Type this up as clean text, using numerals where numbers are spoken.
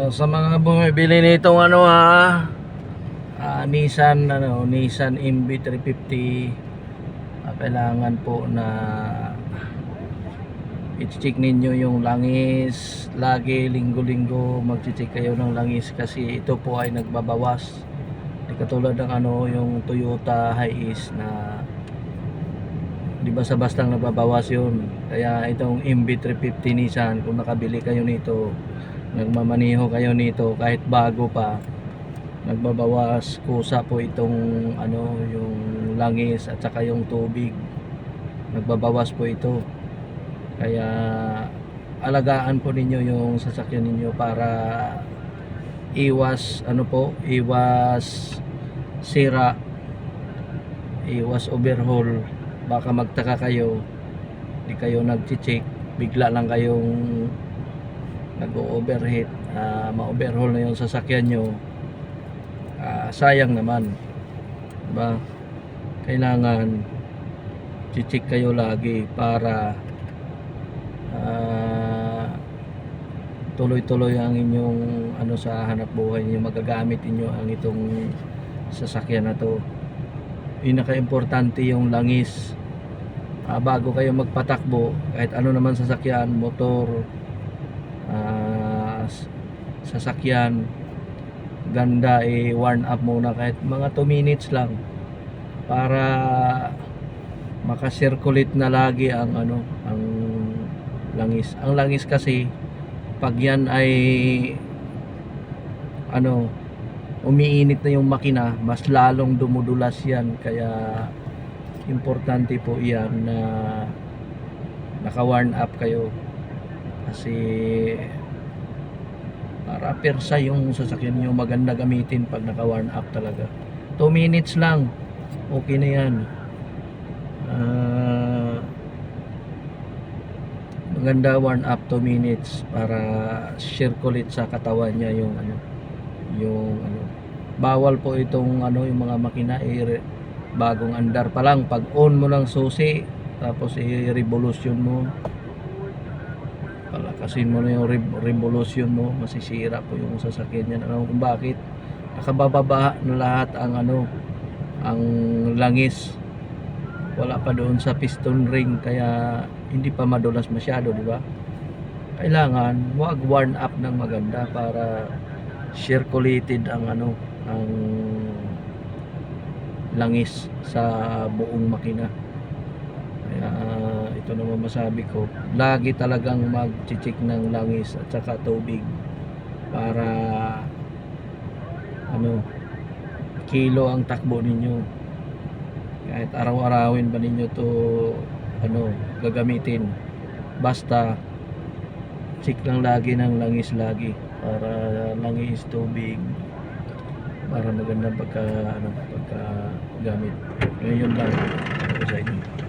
Sa mga bumibili nitong Nissan MB350, kailangan po na i-check ninyo yung langis lagi, linggo-linggo magche-check kayo ng langis kasi ito po ay nagbabawas. Di katulad ng yung Toyota Hiace na di basta-bastang nagbabawas yun. Kaya itong MB350 Nissan, kung nakabili kayo nito, nagmamaniho kayo nito kahit bago pa, nagbabawas kusa po itong yung langis at saka yung tubig, nagbabawas po ito. Kaya alagaan po ninyo yung sasakyan ninyo para iwas iwas sira, iwas overhaul. Baka magtaka kayo, di kayo nag-check, bigla lang kayong nag-overheat, ma-overhaul na yung sasakyan nyo. Sayang naman, diba? Kailangan check kayo lagi para tuloy-tuloy ang inyong sa hanap buhay niyo, magagamit niyo ang itong sasakyan na to. Pinaka-importante yung langis. Bago kayo magpatakbo, kahit ano naman sasakyan, motor, sasakyan, ganda, warm up muna kahit mga 2 minutes lang para makasirculate na lagi ang ang langis. Ang langis kasi pag yan ay umiinit na yung makina, mas lalong dumudulas yan. Kaya importante po yan na naka-warm up kayo kasi para persa yung sasakyan nyo, maganda gamitin pag naka-warm up talaga. 2 minutes lang, okay na yan. Maganda warm up 2 minutes para circulate sa katawan niya yung bawal po itong yung mga makina bagong andar pa lang, pag on mo ng susi tapos i-revolution mo, palakasin mo na yung revolution mo, masisira po yung sasakyan niya. Kung bakit? Nakabababa na lahat ang ang langis, wala pa doon sa piston ring, kaya hindi pa madulas masyado, di ba? Kailangan wag warm up ng maganda para circulated ang ang langis sa buong makina. Kaya ito naman masabi ko, lagi talagang mag-check ng langis at saka tubig para kilo ang takbo ninyo. Kahit araw-arawin ba ninyo to gagamitin, basta check lang lagi ng langis lagi, para langis, tubig, para maganda pagka gamit. Ngayon lang sa inyo.